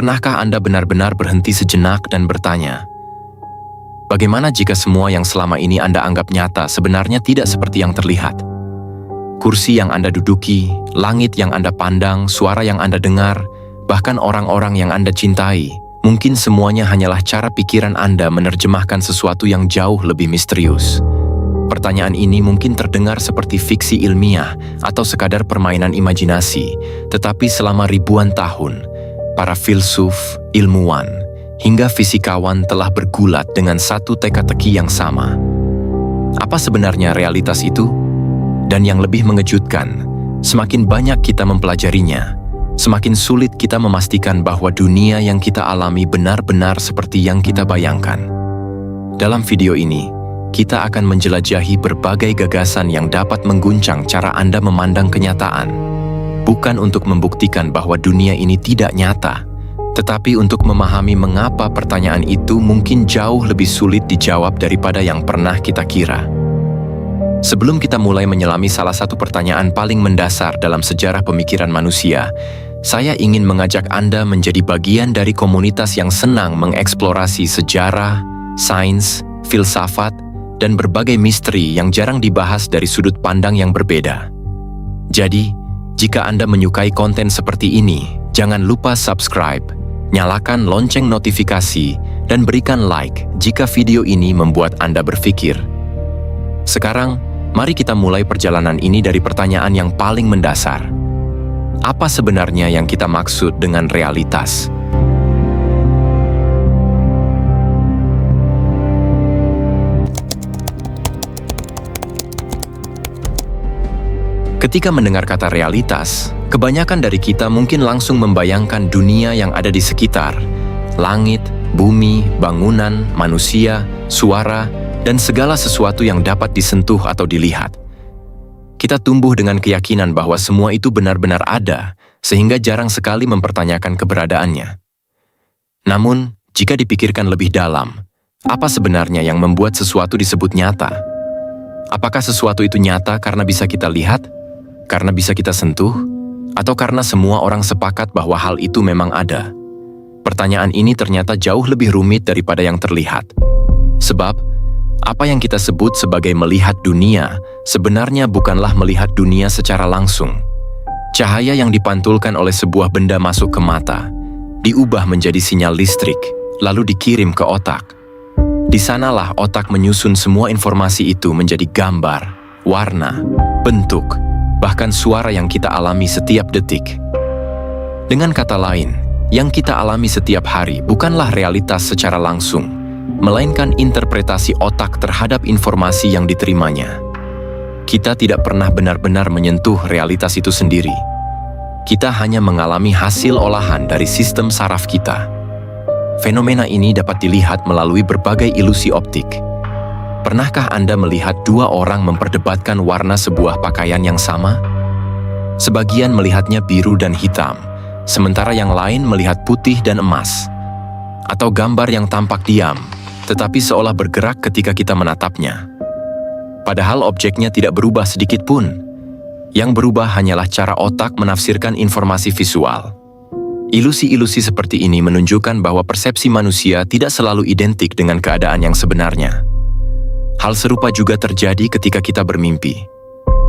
Pernahkah Anda benar-benar berhenti sejenak dan bertanya, bagaimana jika semua yang selama ini Anda anggap nyata sebenarnya tidak seperti yang terlihat? Kursi yang Anda duduki, langit yang Anda pandang, suara yang Anda dengar, bahkan orang-orang yang Anda cintai, mungkin semuanya hanyalah cara pikiran Anda menerjemahkan sesuatu yang jauh lebih misterius. Pertanyaan ini mungkin terdengar seperti fiksi ilmiah atau sekadar permainan imajinasi, tetapi selama ribuan tahun, para filsuf, ilmuwan, hingga fisikawan telah bergulat dengan satu teka-teki yang sama. Apa sebenarnya realitas itu? Dan yang lebih mengejutkan, semakin banyak kita mempelajarinya, semakin sulit kita memastikan bahwa dunia yang kita alami benar-benar seperti yang kita bayangkan. Dalam video ini, kita akan menjelajahi berbagai gagasan yang dapat mengguncang cara Anda memandang kenyataan, bukan untuk membuktikan bahwa dunia ini tidak nyata, tetapi untuk memahami mengapa pertanyaan itu mungkin jauh lebih sulit dijawab daripada yang pernah kita kira. Sebelum kita mulai menyelami salah satu pertanyaan paling mendasar dalam sejarah pemikiran manusia, saya ingin mengajak Anda menjadi bagian dari komunitas yang senang mengeksplorasi sejarah, sains, filsafat, dan berbagai misteri yang jarang dibahas dari sudut pandang yang berbeda. Jadi, jika Anda menyukai konten seperti ini, jangan lupa subscribe, nyalakan lonceng notifikasi, dan berikan like jika video ini membuat Anda berpikir. Sekarang, mari kita mulai perjalanan ini dari pertanyaan yang paling mendasar. Apa sebenarnya yang kita maksud dengan realitas? Ketika mendengar kata realitas, kebanyakan dari kita mungkin langsung membayangkan dunia yang ada di sekitar, langit, bumi, bangunan, manusia, suara, dan segala sesuatu yang dapat disentuh atau dilihat. Kita tumbuh dengan keyakinan bahwa semua itu benar-benar ada, sehingga jarang sekali mempertanyakan keberadaannya. Namun, jika dipikirkan lebih dalam, apa sebenarnya yang membuat sesuatu disebut nyata? Apakah sesuatu itu nyata karena bisa kita lihat? Karena bisa kita sentuh, atau karena semua orang sepakat bahwa hal itu memang ada? Pertanyaan ini ternyata jauh lebih rumit daripada yang terlihat. Sebab, apa yang kita sebut sebagai melihat dunia sebenarnya bukanlah melihat dunia secara langsung. Cahaya yang dipantulkan oleh sebuah benda masuk ke mata, diubah menjadi sinyal listrik, lalu dikirim ke otak. Di sanalah otak menyusun semua informasi itu menjadi gambar, warna, bentuk, bahkan suara yang kita alami setiap detik. Dengan kata lain, yang kita alami setiap hari bukanlah realitas secara langsung, melainkan interpretasi otak terhadap informasi yang diterimanya. Kita tidak pernah benar-benar menyentuh realitas itu sendiri. Kita hanya mengalami hasil olahan dari sistem saraf kita. Fenomena ini dapat dilihat melalui berbagai ilusi optik. Pernahkah Anda melihat dua orang memperdebatkan warna sebuah pakaian yang sama? Sebagian melihatnya biru dan hitam, sementara yang lain melihat putih dan emas. Atau gambar yang tampak diam, tetapi seolah bergerak ketika kita menatapnya. Padahal objeknya tidak berubah sedikit pun. Yang berubah hanyalah cara otak menafsirkan informasi visual. Ilusi-ilusi seperti ini menunjukkan bahwa persepsi manusia tidak selalu identik dengan keadaan yang sebenarnya. Hal serupa juga terjadi ketika kita bermimpi.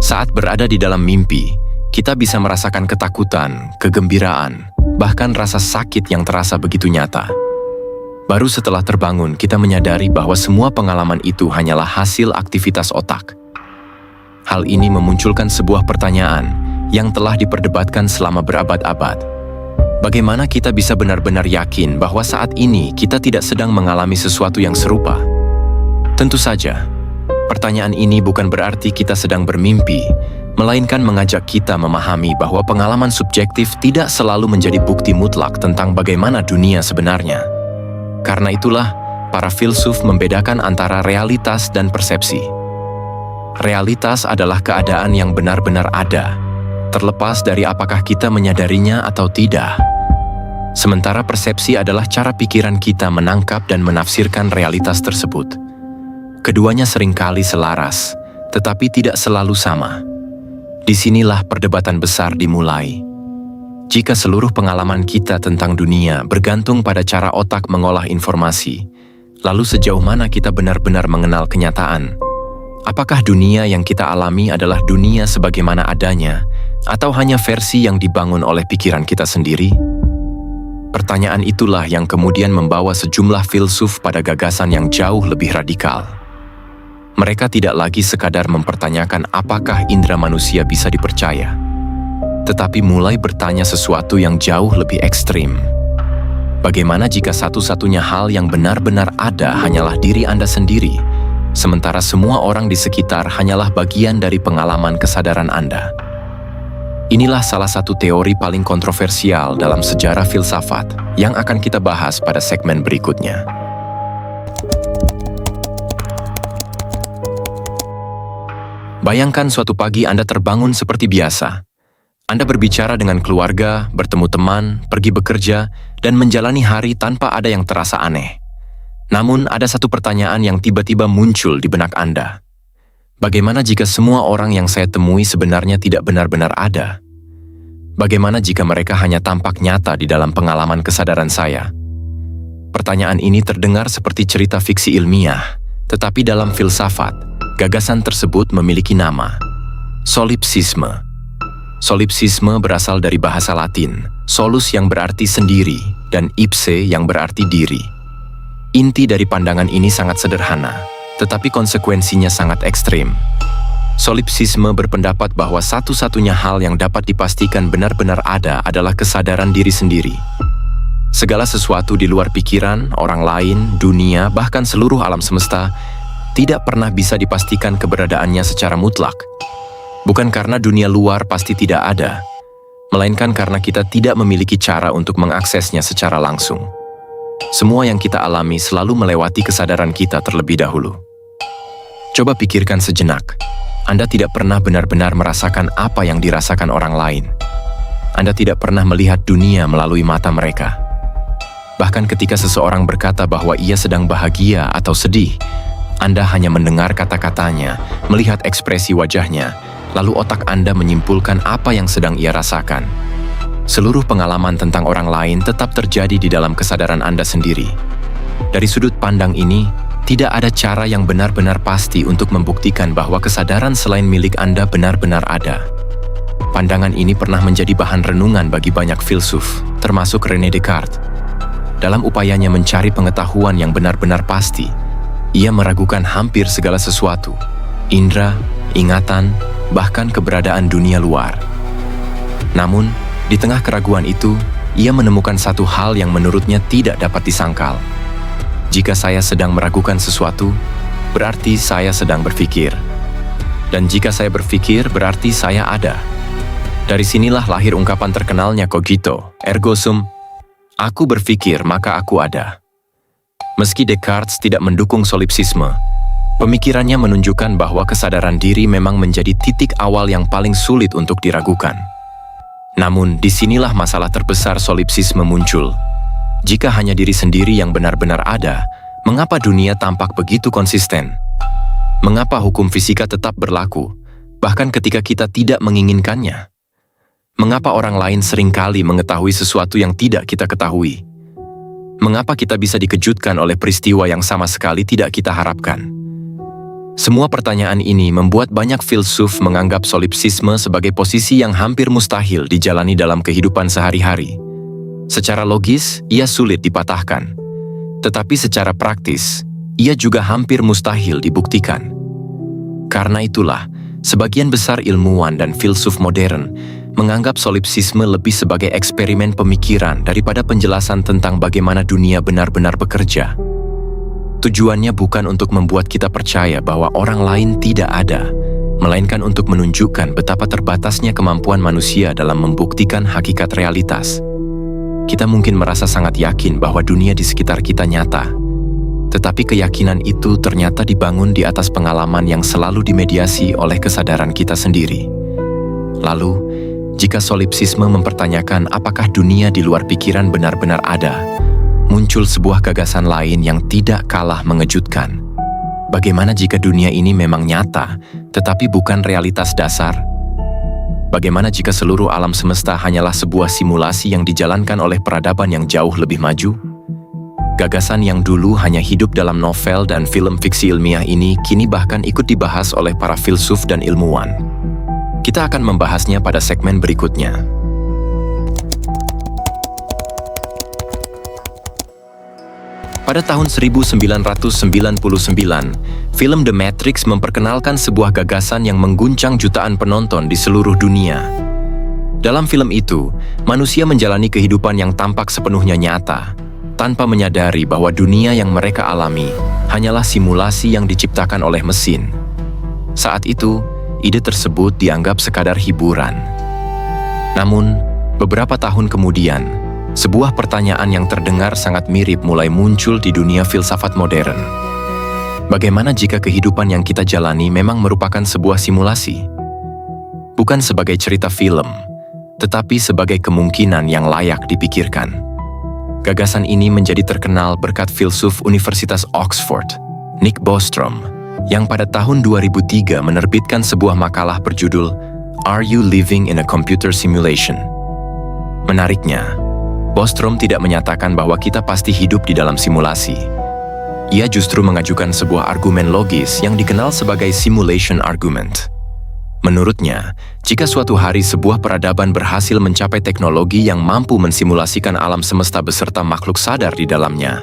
Saat berada di dalam mimpi, kita bisa merasakan ketakutan, kegembiraan, bahkan rasa sakit yang terasa begitu nyata. Baru setelah terbangun, kita menyadari bahwa semua pengalaman itu hanyalah hasil aktivitas otak. Hal ini memunculkan sebuah pertanyaan yang telah diperdebatkan selama berabad-abad. Bagaimana kita bisa benar-benar yakin bahwa saat ini kita tidak sedang mengalami sesuatu yang serupa? Tentu saja, pertanyaan ini bukan berarti kita sedang bermimpi, melainkan mengajak kita memahami bahwa pengalaman subjektif tidak selalu menjadi bukti mutlak tentang bagaimana dunia sebenarnya. Karena itulah, para filsuf membedakan antara realitas dan persepsi. Realitas adalah keadaan yang benar-benar ada, terlepas dari apakah kita menyadarinya atau tidak. Sementara persepsi adalah cara pikiran kita menangkap dan menafsirkan realitas tersebut. Keduanya seringkali selaras, tetapi tidak selalu sama. Disinilah perdebatan besar dimulai. Jika seluruh pengalaman kita tentang dunia bergantung pada cara otak mengolah informasi, lalu sejauh mana kita benar-benar mengenal kenyataan? Apakah dunia yang kita alami adalah dunia sebagaimana adanya, atau hanya versi yang dibangun oleh pikiran kita sendiri? Pertanyaan itulah yang kemudian membawa sejumlah filsuf pada gagasan yang jauh lebih radikal. Mereka tidak lagi sekadar mempertanyakan apakah indera manusia bisa dipercaya, tetapi mulai bertanya sesuatu yang jauh lebih ekstrim. Bagaimana jika satu-satunya hal yang benar-benar ada hanyalah diri Anda sendiri, sementara semua orang di sekitar hanyalah bagian dari pengalaman kesadaran Anda? Inilah salah satu teori paling kontroversial dalam sejarah filsafat yang akan kita bahas pada segmen berikutnya. Bayangkan suatu pagi Anda terbangun seperti biasa. Anda berbicara dengan keluarga, bertemu teman, pergi bekerja, dan menjalani hari tanpa ada yang terasa aneh. Namun ada satu pertanyaan yang tiba-tiba muncul di benak Anda. Bagaimana jika semua orang yang saya temui sebenarnya tidak benar-benar ada? Bagaimana jika mereka hanya tampak nyata di dalam pengalaman kesadaran saya? Pertanyaan ini terdengar seperti cerita fiksi ilmiah, tetapi dalam filsafat, gagasan tersebut memiliki nama: solipsisme. Solipsisme berasal dari bahasa Latin, solus yang berarti sendiri, dan ipse yang berarti diri. Inti dari pandangan ini sangat sederhana, tetapi konsekuensinya sangat ekstrim. Solipsisme berpendapat bahwa satu-satunya hal yang dapat dipastikan benar-benar ada adalah kesadaran diri sendiri. Segala sesuatu di luar pikiran, orang lain, dunia, bahkan seluruh alam semesta tidak pernah bisa dipastikan keberadaannya secara mutlak. Bukan karena dunia luar pasti tidak ada, melainkan karena kita tidak memiliki cara untuk mengaksesnya secara langsung. Semua yang kita alami selalu melewati kesadaran kita terlebih dahulu. Coba pikirkan sejenak. Anda tidak pernah benar-benar merasakan apa yang dirasakan orang lain. Anda tidak pernah melihat dunia melalui mata mereka. Bahkan ketika seseorang berkata bahwa ia sedang bahagia atau sedih, Anda hanya mendengar kata-katanya, melihat ekspresi wajahnya, lalu otak Anda menyimpulkan apa yang sedang ia rasakan. Seluruh pengalaman tentang orang lain tetap terjadi di dalam kesadaran Anda sendiri. Dari sudut pandang ini, tidak ada cara yang benar-benar pasti untuk membuktikan bahwa kesadaran selain milik Anda benar-benar ada. Pandangan ini pernah menjadi bahan renungan bagi banyak filsuf, termasuk René Descartes. Dalam upayanya mencari pengetahuan yang benar-benar pasti, ia meragukan hampir segala sesuatu, indera, ingatan, bahkan keberadaan dunia luar. Namun, di tengah keraguan itu, ia menemukan satu hal yang menurutnya tidak dapat disangkal. Jika saya sedang meragukan sesuatu, berarti saya sedang berpikir. Dan jika saya berpikir, berarti saya ada. Dari sinilah lahir ungkapan terkenalnya cogito, ergo sum, aku berpikir maka aku ada. Meski Descartes tidak mendukung solipsisme, pemikirannya menunjukkan bahwa kesadaran diri memang menjadi titik awal yang paling sulit untuk diragukan. Namun, disinilah masalah terbesar solipsisme muncul. Jika hanya diri sendiri yang benar-benar ada, mengapa dunia tampak begitu konsisten? Mengapa hukum fisika tetap berlaku, bahkan ketika kita tidak menginginkannya? Mengapa orang lain seringkali mengetahui sesuatu yang tidak kita ketahui? Mengapa kita bisa dikejutkan oleh peristiwa yang sama sekali tidak kita harapkan? Semua pertanyaan ini membuat banyak filsuf menganggap solipsisme sebagai posisi yang hampir mustahil dijalani dalam kehidupan sehari-hari. Secara logis, ia sulit dipatahkan. Tetapi secara praktis, ia juga hampir mustahil dibuktikan. Karena itulah, sebagian besar ilmuwan dan filsuf modern menganggap solipsisme lebih sebagai eksperimen pemikiran daripada penjelasan tentang bagaimana dunia benar-benar bekerja. Tujuannya bukan untuk membuat kita percaya bahwa orang lain tidak ada, melainkan untuk menunjukkan betapa terbatasnya kemampuan manusia dalam membuktikan hakikat realitas. Kita mungkin merasa sangat yakin bahwa dunia di sekitar kita nyata, tetapi keyakinan itu ternyata dibangun di atas pengalaman yang selalu dimediasi oleh kesadaran kita sendiri. Lalu, jika solipsisme mempertanyakan apakah dunia di luar pikiran benar-benar ada, muncul sebuah gagasan lain yang tidak kalah mengejutkan. Bagaimana jika dunia ini memang nyata, tetapi bukan realitas dasar? Bagaimana jika seluruh alam semesta hanyalah sebuah simulasi yang dijalankan oleh peradaban yang jauh lebih maju? Gagasan yang dulu hanya hidup dalam novel dan film fiksi ilmiah ini kini bahkan ikut dibahas oleh para filsuf dan ilmuwan. Kita akan membahasnya pada segmen berikutnya. Pada tahun 1999, film The Matrix memperkenalkan sebuah gagasan yang mengguncang jutaan penonton di seluruh dunia. Dalam film itu, manusia menjalani kehidupan yang tampak sepenuhnya nyata, tanpa menyadari bahwa dunia yang mereka alami hanyalah simulasi yang diciptakan oleh mesin. Saat itu, ide tersebut dianggap sekadar hiburan. Namun, beberapa tahun kemudian, sebuah pertanyaan yang terdengar sangat mirip mulai muncul di dunia filsafat modern. Bagaimana jika kehidupan yang kita jalani memang merupakan sebuah simulasi? Bukan sebagai cerita film, tetapi sebagai kemungkinan yang layak dipikirkan. Gagasan ini menjadi terkenal berkat filsuf Universitas Oxford, Nick Bostrom, yang pada tahun 2003 menerbitkan sebuah makalah berjudul Are You Living in a Computer Simulation? Menariknya, Bostrom tidak menyatakan bahwa kita pasti hidup di dalam simulasi. Ia justru mengajukan sebuah argumen logis yang dikenal sebagai simulation argument. Menurutnya, jika suatu hari sebuah peradaban berhasil mencapai teknologi yang mampu mensimulasikan alam semesta beserta makhluk sadar di dalamnya,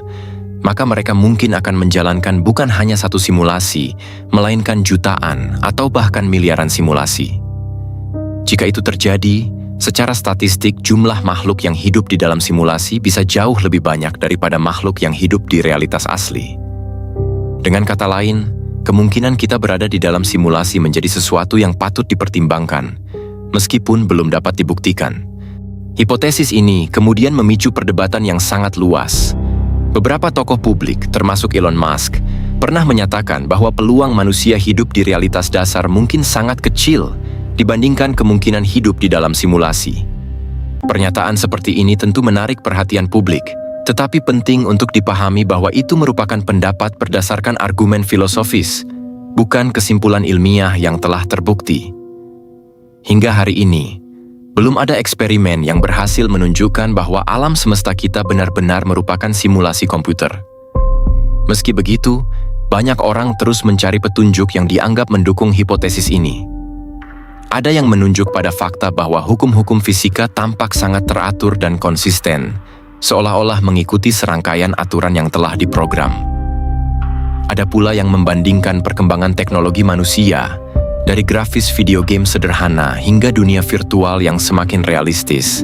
maka mereka mungkin akan menjalankan bukan hanya satu simulasi, melainkan jutaan atau bahkan miliaran simulasi. Jika itu terjadi, secara statistik jumlah makhluk yang hidup di dalam simulasi bisa jauh lebih banyak daripada makhluk yang hidup di realitas asli. Dengan kata lain, kemungkinan kita berada di dalam simulasi menjadi sesuatu yang patut dipertimbangkan, meskipun belum dapat dibuktikan. Hipotesis ini kemudian memicu perdebatan yang sangat luas. Beberapa tokoh publik, termasuk Elon Musk, pernah menyatakan bahwa peluang manusia hidup di realitas dasar mungkin sangat kecil dibandingkan kemungkinan hidup di dalam simulasi. Pernyataan seperti ini tentu menarik perhatian publik, tetapi penting untuk dipahami bahwa itu merupakan pendapat berdasarkan argumen filosofis, bukan kesimpulan ilmiah yang telah terbukti. Hingga hari ini, belum ada eksperimen yang berhasil menunjukkan bahwa alam semesta kita benar-benar merupakan simulasi komputer. Meski begitu, banyak orang terus mencari petunjuk yang dianggap mendukung hipotesis ini. Ada yang menunjuk pada fakta bahwa hukum-hukum fisika tampak sangat teratur dan konsisten, seolah-olah mengikuti serangkaian aturan yang telah diprogram. Ada pula yang membandingkan perkembangan teknologi manusia, dari grafis video game sederhana hingga dunia virtual yang semakin realistis,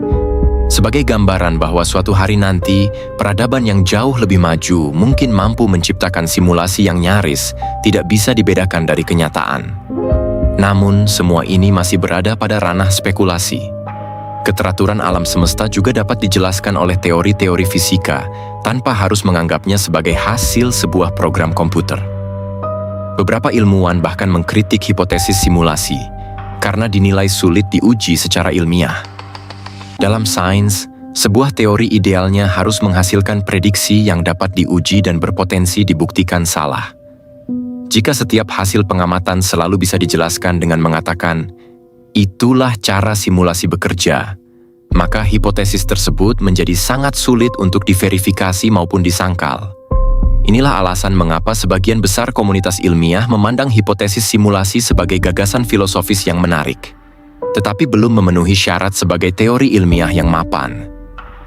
sebagai gambaran bahwa suatu hari nanti, peradaban yang jauh lebih maju mungkin mampu menciptakan simulasi yang nyaris tidak bisa dibedakan dari kenyataan. Namun, semua ini masih berada pada ranah spekulasi. Keteraturan alam semesta juga dapat dijelaskan oleh teori-teori fisika tanpa harus menganggapnya sebagai hasil sebuah program komputer. Beberapa ilmuwan bahkan mengkritik hipotesis simulasi karena dinilai sulit diuji secara ilmiah. Dalam sains, sebuah teori idealnya harus menghasilkan prediksi yang dapat diuji dan berpotensi dibuktikan salah. Jika setiap hasil pengamatan selalu bisa dijelaskan dengan mengatakan, itulah cara simulasi bekerja, maka hipotesis tersebut menjadi sangat sulit untuk diverifikasi maupun disangkal. Inilah alasan mengapa sebagian besar komunitas ilmiah memandang hipotesis simulasi sebagai gagasan filosofis yang menarik, tetapi belum memenuhi syarat sebagai teori ilmiah yang mapan.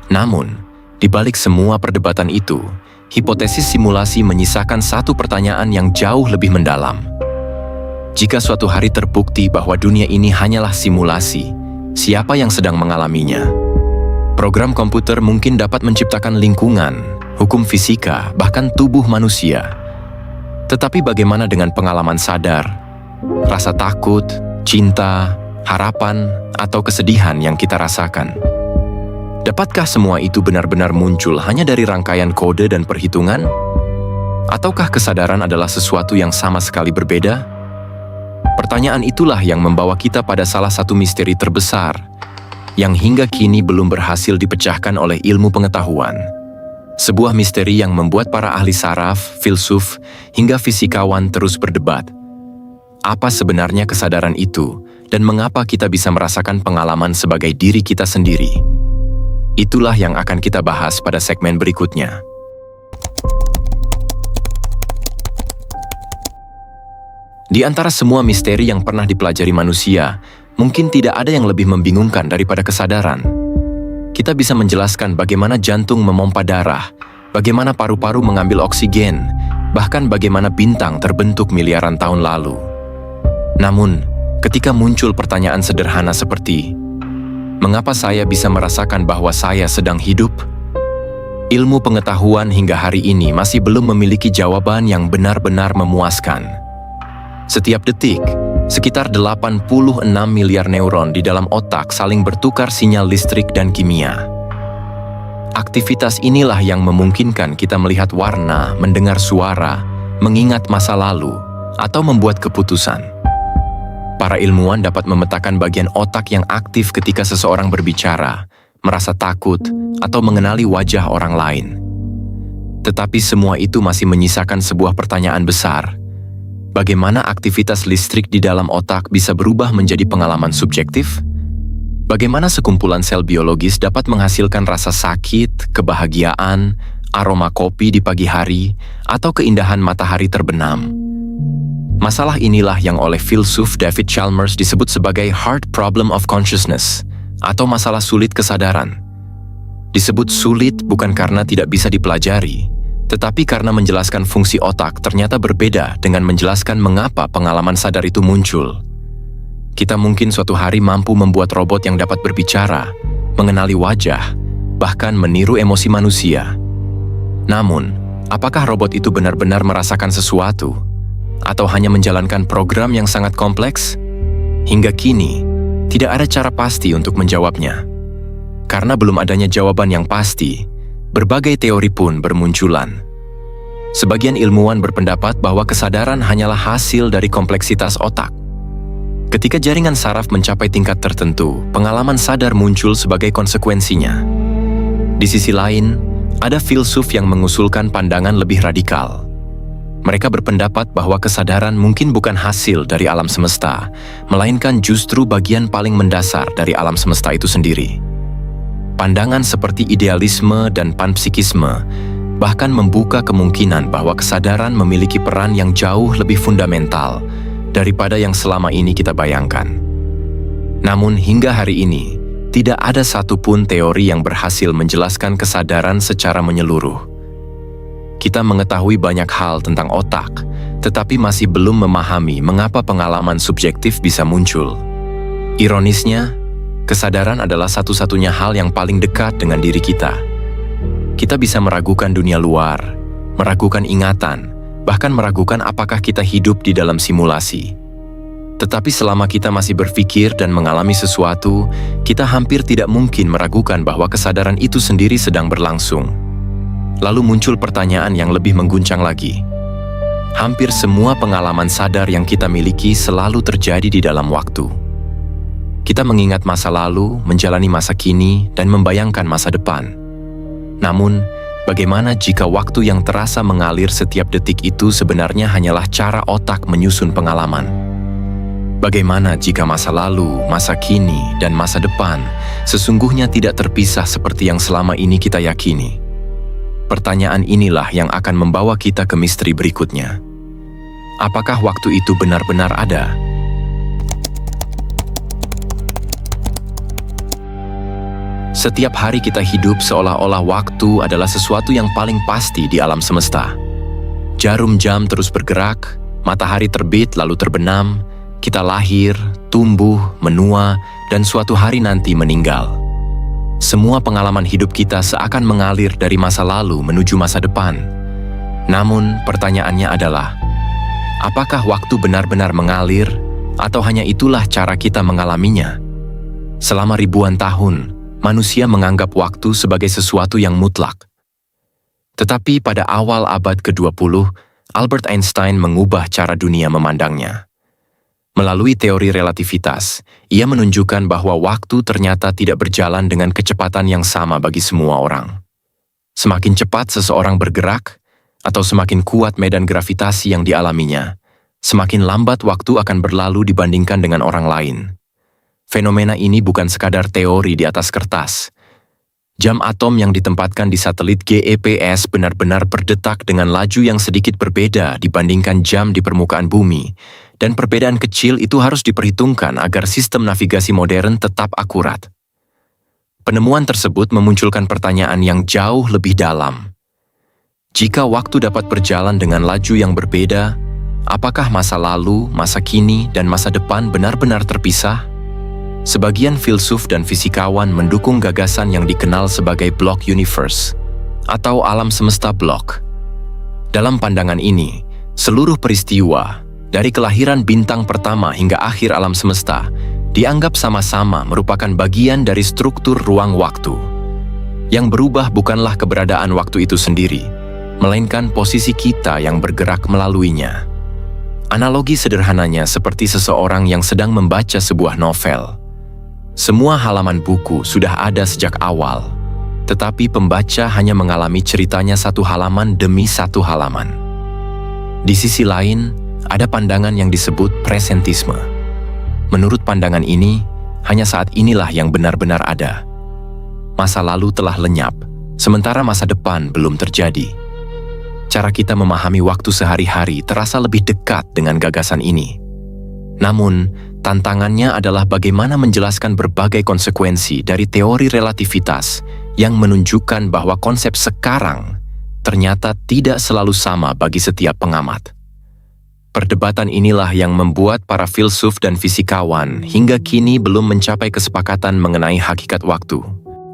Namun, di balik semua perdebatan itu, hipotesis simulasi menyisakan satu pertanyaan yang jauh lebih mendalam. Jika suatu hari terbukti bahwa dunia ini hanyalah simulasi, siapa yang sedang mengalaminya? Program komputer mungkin dapat menciptakan lingkungan, hukum fisika, bahkan tubuh manusia. Tetapi bagaimana dengan pengalaman sadar, rasa takut, cinta, harapan, atau kesedihan yang kita rasakan? Dapatkah semua itu benar-benar muncul hanya dari rangkaian kode dan perhitungan? Ataukah kesadaran adalah sesuatu yang sama sekali berbeda? Pertanyaan itulah yang membawa kita pada salah satu misteri terbesar, yang hingga kini belum berhasil dipecahkan oleh ilmu pengetahuan. Sebuah misteri yang membuat para ahli saraf, filsuf, hingga fisikawan terus berdebat. Apa sebenarnya kesadaran itu, dan mengapa kita bisa merasakan pengalaman sebagai diri kita sendiri. Itulah yang akan kita bahas pada segmen berikutnya. Di antara semua misteri yang pernah dipelajari manusia, mungkin tidak ada yang lebih membingungkan daripada kesadaran. Kita bisa menjelaskan bagaimana jantung memompa darah, bagaimana paru-paru mengambil oksigen, bahkan bagaimana bintang terbentuk miliaran tahun lalu. Namun, ketika muncul pertanyaan sederhana seperti, mengapa saya bisa merasakan bahwa saya sedang hidup? Ilmu pengetahuan hingga hari ini masih belum memiliki jawaban yang benar-benar memuaskan. Setiap detik, sekitar 86 miliar neuron di dalam otak saling bertukar sinyal listrik dan kimia. Aktivitas inilah yang memungkinkan kita melihat warna, mendengar suara, mengingat masa lalu, atau membuat keputusan. Para ilmuwan dapat memetakan bagian otak yang aktif ketika seseorang berbicara, merasa takut, atau mengenali wajah orang lain. Tetapi semua itu masih menyisakan sebuah pertanyaan besar. Bagaimana aktivitas listrik di dalam otak bisa berubah menjadi pengalaman subjektif? Bagaimana sekumpulan sel biologis dapat menghasilkan rasa sakit, kebahagiaan, aroma kopi di pagi hari, atau keindahan matahari terbenam? Masalah inilah yang oleh filsuf David Chalmers disebut sebagai hard problem of consciousness, atau masalah sulit kesadaran. Disebut sulit bukan karena tidak bisa dipelajari, tetapi karena menjelaskan fungsi otak ternyata berbeda dengan menjelaskan mengapa pengalaman sadar itu muncul. Kita mungkin suatu hari mampu membuat robot yang dapat berbicara, mengenali wajah, bahkan meniru emosi manusia. Namun, apakah robot itu benar-benar merasakan sesuatu? Atau hanya menjalankan program yang sangat kompleks? Hingga kini, tidak ada cara pasti untuk menjawabnya. Karena belum adanya jawaban yang pasti, berbagai teori pun bermunculan. Sebagian ilmuwan berpendapat bahwa kesadaran hanyalah hasil dari kompleksitas otak. Ketika jaringan saraf mencapai tingkat tertentu, pengalaman sadar muncul sebagai konsekuensinya. Di sisi lain, ada filsuf yang mengusulkan pandangan lebih radikal. Mereka berpendapat bahwa kesadaran mungkin bukan hasil dari alam semesta, melainkan justru bagian paling mendasar dari alam semesta itu sendiri. Pandangan seperti idealisme dan panpsikisme bahkan membuka kemungkinan bahwa kesadaran memiliki peran yang jauh lebih fundamental daripada yang selama ini kita bayangkan. Namun hingga hari ini, tidak ada satupun teori yang berhasil menjelaskan kesadaran secara menyeluruh. Kita mengetahui banyak hal tentang otak, tetapi masih belum memahami mengapa pengalaman subjektif bisa muncul. Ironisnya, kesadaran adalah satu-satunya hal yang paling dekat dengan diri kita. Kita bisa meragukan dunia luar, meragukan ingatan, bahkan meragukan apakah kita hidup di dalam simulasi. Tetapi selama kita masih berpikir dan mengalami sesuatu, kita hampir tidak mungkin meragukan bahwa kesadaran itu sendiri sedang berlangsung. Lalu muncul pertanyaan yang lebih mengguncang lagi. Hampir semua pengalaman sadar yang kita miliki selalu terjadi di dalam waktu. Kita mengingat masa lalu, menjalani masa kini, dan membayangkan masa depan. Namun, bagaimana jika waktu yang terasa mengalir setiap detik itu sebenarnya hanyalah cara otak menyusun pengalaman? Bagaimana jika masa lalu, masa kini, dan masa depan sesungguhnya tidak terpisah seperti yang selama ini kita yakini? Pertanyaan inilah yang akan membawa kita ke misteri berikutnya. Apakah waktu itu benar-benar ada? Setiap hari kita hidup seolah-olah waktu adalah sesuatu yang paling pasti di alam semesta. Jarum jam terus bergerak, matahari terbit lalu terbenam, kita lahir, tumbuh, menua, dan suatu hari nanti meninggal. Semua pengalaman hidup kita seakan mengalir dari masa lalu menuju masa depan. Namun, pertanyaannya adalah, apakah waktu benar-benar mengalir, atau hanya itulah cara kita mengalaminya? Selama ribuan tahun, manusia menganggap waktu sebagai sesuatu yang mutlak. Tetapi pada awal abad ke-20, Albert Einstein mengubah cara dunia memandangnya. Melalui teori relativitas, ia menunjukkan bahwa waktu ternyata tidak berjalan dengan kecepatan yang sama bagi semua orang. Semakin cepat seseorang bergerak, atau semakin kuat medan gravitasi yang dialaminya, semakin lambat waktu akan berlalu dibandingkan dengan orang lain. Fenomena ini bukan sekadar teori di atas kertas. Jam atom yang ditempatkan di satelit GEPS benar-benar berdetak dengan laju yang sedikit berbeda dibandingkan jam di permukaan bumi, dan perbedaan kecil itu harus diperhitungkan agar sistem navigasi modern tetap akurat. Penemuan tersebut memunculkan pertanyaan yang jauh lebih dalam. Jika waktu dapat berjalan dengan laju yang berbeda, apakah masa lalu, masa kini, dan masa depan benar-benar terpisah? Sebagian filsuf dan fisikawan mendukung gagasan yang dikenal sebagai block universe, atau alam semesta blok. Dalam pandangan ini, seluruh peristiwa, dari kelahiran bintang pertama hingga akhir alam semesta, dianggap sama-sama merupakan bagian dari struktur ruang waktu. Yang berubah bukanlah keberadaan waktu itu sendiri, melainkan posisi kita yang bergerak melaluinya. Analogi sederhananya seperti seseorang yang sedang membaca sebuah novel. Semua halaman buku sudah ada sejak awal, tetapi pembaca hanya mengalami ceritanya satu halaman demi satu halaman. Di sisi lain, ada pandangan yang disebut presentisme. Menurut pandangan ini, hanya saat inilah yang benar-benar ada. Masa lalu telah lenyap, sementara masa depan belum terjadi. Cara kita memahami waktu sehari-hari terasa lebih dekat dengan gagasan ini. Namun, tantangannya adalah bagaimana menjelaskan berbagai konsekuensi dari teori relativitas yang menunjukkan bahwa konsep sekarang ternyata tidak selalu sama bagi setiap pengamat. Perdebatan inilah yang membuat para filsuf dan fisikawan hingga kini belum mencapai kesepakatan mengenai hakikat waktu.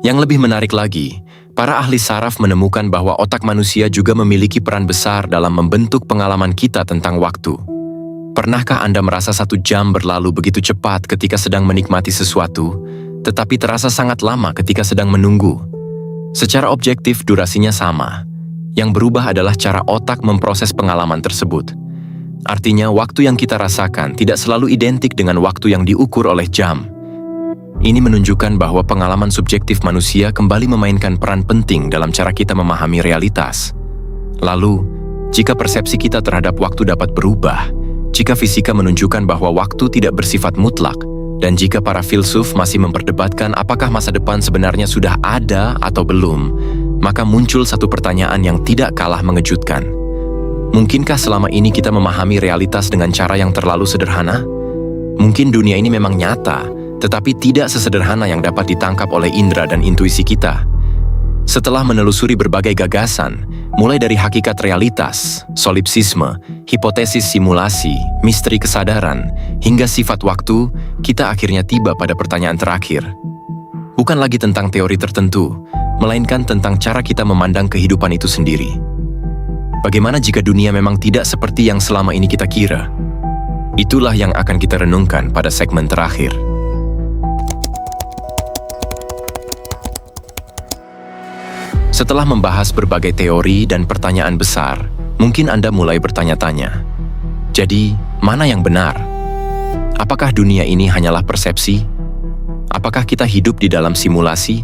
Yang lebih menarik lagi, para ahli saraf menemukan bahwa otak manusia juga memiliki peran besar dalam membentuk pengalaman kita tentang waktu. Pernahkah Anda merasa 1 jam berlalu begitu cepat ketika sedang menikmati sesuatu, tetapi terasa sangat lama ketika sedang menunggu? Secara objektif, durasinya sama. Yang berubah adalah cara otak memproses pengalaman tersebut. Artinya, waktu yang kita rasakan tidak selalu identik dengan waktu yang diukur oleh jam. Ini menunjukkan bahwa pengalaman subjektif manusia kembali memainkan peran penting dalam cara kita memahami realitas. Lalu, jika persepsi kita terhadap waktu dapat berubah, jika fisika menunjukkan bahwa waktu tidak bersifat mutlak, dan jika para filsuf masih memperdebatkan apakah masa depan sebenarnya sudah ada atau belum, maka muncul satu pertanyaan yang tidak kalah mengejutkan. Mungkinkah selama ini kita memahami realitas dengan cara yang terlalu sederhana? Mungkin dunia ini memang nyata, tetapi tidak sesederhana yang dapat ditangkap oleh indera dan intuisi kita. Setelah menelusuri berbagai gagasan, mulai dari hakikat realitas, solipsisme, hipotesis simulasi, misteri kesadaran, hingga sifat waktu, kita akhirnya tiba pada pertanyaan terakhir. Bukan lagi tentang teori tertentu, melainkan tentang cara kita memandang kehidupan itu sendiri. Bagaimana jika dunia memang tidak seperti yang selama ini kita kira? Itulah yang akan kita renungkan pada segmen terakhir. Setelah membahas berbagai teori dan pertanyaan besar, mungkin Anda mulai bertanya-tanya. Jadi, mana yang benar? Apakah dunia ini hanyalah persepsi? Apakah kita hidup di dalam simulasi?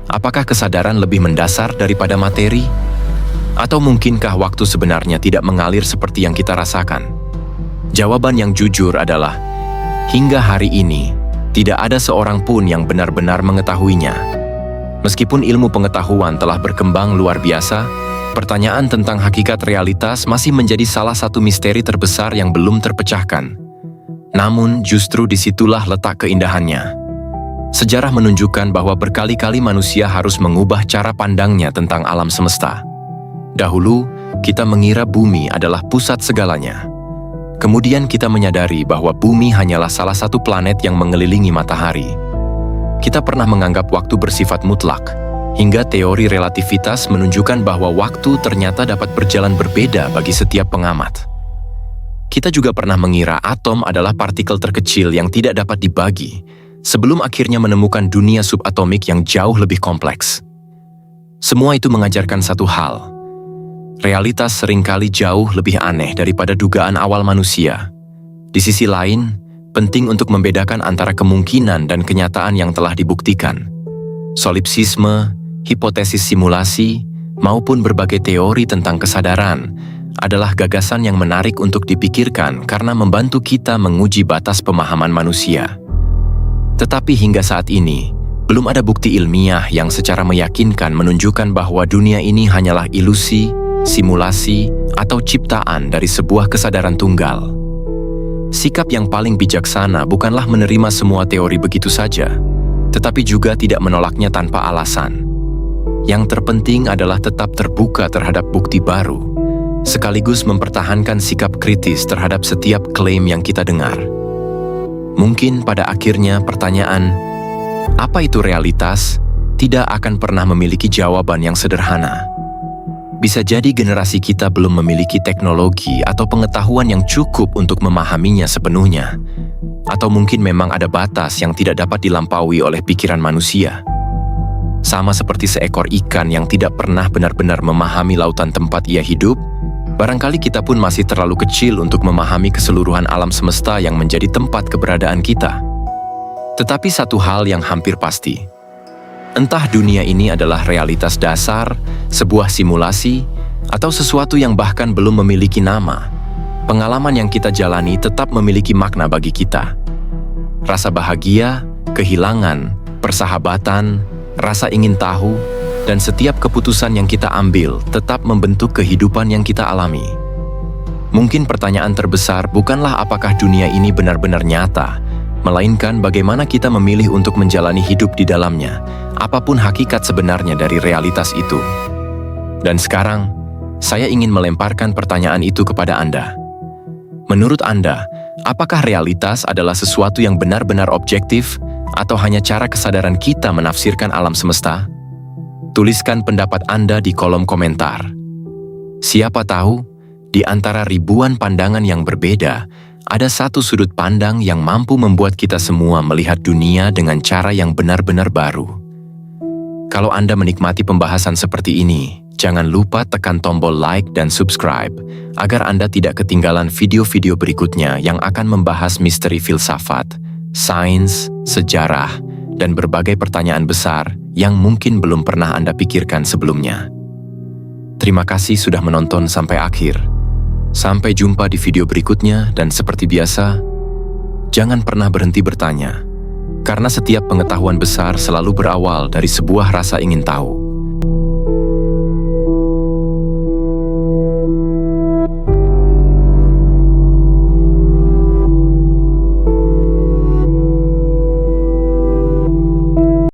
Apakah kesadaran lebih mendasar daripada materi? Atau mungkinkah waktu sebenarnya tidak mengalir seperti yang kita rasakan? Jawaban yang jujur adalah, hingga hari ini, tidak ada seorang pun yang benar-benar mengetahuinya. Meskipun ilmu pengetahuan telah berkembang luar biasa, pertanyaan tentang hakikat realitas masih menjadi salah satu misteri terbesar yang belum terpecahkan. Namun, justru disitulah letak keindahannya. Sejarah menunjukkan bahwa berkali-kali manusia harus mengubah cara pandangnya tentang alam semesta. Dahulu, kita mengira bumi adalah pusat segalanya. Kemudian kita menyadari bahwa bumi hanyalah salah satu planet yang mengelilingi matahari. Kita pernah menganggap waktu bersifat mutlak, hingga teori relativitas menunjukkan bahwa waktu ternyata dapat berjalan berbeda bagi setiap pengamat. Kita juga pernah mengira atom adalah partikel terkecil yang tidak dapat dibagi, sebelum akhirnya menemukan dunia subatomik yang jauh lebih kompleks. Semua itu mengajarkan satu hal. Realitas seringkali jauh lebih aneh daripada dugaan awal manusia. Di sisi lain, penting untuk membedakan antara kemungkinan dan kenyataan yang telah dibuktikan. Solipsisme, hipotesis simulasi, maupun berbagai teori tentang kesadaran adalah gagasan yang menarik untuk dipikirkan karena membantu kita menguji batas pemahaman manusia. Tetapi hingga saat ini, belum ada bukti ilmiah yang secara meyakinkan menunjukkan bahwa dunia ini hanyalah ilusi, simulasi, atau ciptaan dari sebuah kesadaran tunggal. Sikap yang paling bijaksana bukanlah menerima semua teori begitu saja, tetapi juga tidak menolaknya tanpa alasan. Yang terpenting adalah tetap terbuka terhadap bukti baru, sekaligus mempertahankan sikap kritis terhadap setiap klaim yang kita dengar. Mungkin pada akhirnya pertanyaan, apa itu realitas, tidak akan pernah memiliki jawaban yang sederhana. Bisa jadi generasi kita belum memiliki teknologi atau pengetahuan yang cukup untuk memahaminya sepenuhnya, atau mungkin memang ada batas yang tidak dapat dilampaui oleh pikiran manusia. Sama seperti seekor ikan yang tidak pernah benar-benar memahami lautan tempat ia hidup, barangkali kita pun masih terlalu kecil untuk memahami keseluruhan alam semesta yang menjadi tempat keberadaan kita. Tetapi satu hal yang hampir pasti, entah dunia ini adalah realitas dasar, sebuah simulasi, atau sesuatu yang bahkan belum memiliki nama, pengalaman yang kita jalani tetap memiliki makna bagi kita. Rasa bahagia, kehilangan, persahabatan, rasa ingin tahu, dan setiap keputusan yang kita ambil tetap membentuk kehidupan yang kita alami. Mungkin pertanyaan terbesar bukanlah apakah dunia ini benar-benar nyata, melainkan bagaimana kita memilih untuk menjalani hidup di dalamnya, apapun hakikat sebenarnya dari realitas itu. Dan sekarang, saya ingin melemparkan pertanyaan itu kepada Anda. Menurut Anda, apakah realitas adalah sesuatu yang benar-benar objektif, atau hanya cara kesadaran kita menafsirkan alam semesta? Tuliskan pendapat Anda di kolom komentar. Siapa tahu, di antara ribuan pandangan yang berbeda, ada satu sudut pandang yang mampu membuat kita semua melihat dunia dengan cara yang benar-benar baru. Kalau Anda menikmati pembahasan seperti ini, jangan lupa tekan tombol like dan subscribe, agar Anda tidak ketinggalan video-video berikutnya yang akan membahas misteri filsafat, sains, sejarah, dan berbagai pertanyaan besar yang mungkin belum pernah Anda pikirkan sebelumnya. Terima kasih sudah menonton sampai akhir. Sampai jumpa di video berikutnya, dan seperti biasa, jangan pernah berhenti bertanya, karena setiap pengetahuan besar selalu berawal dari sebuah rasa ingin tahu.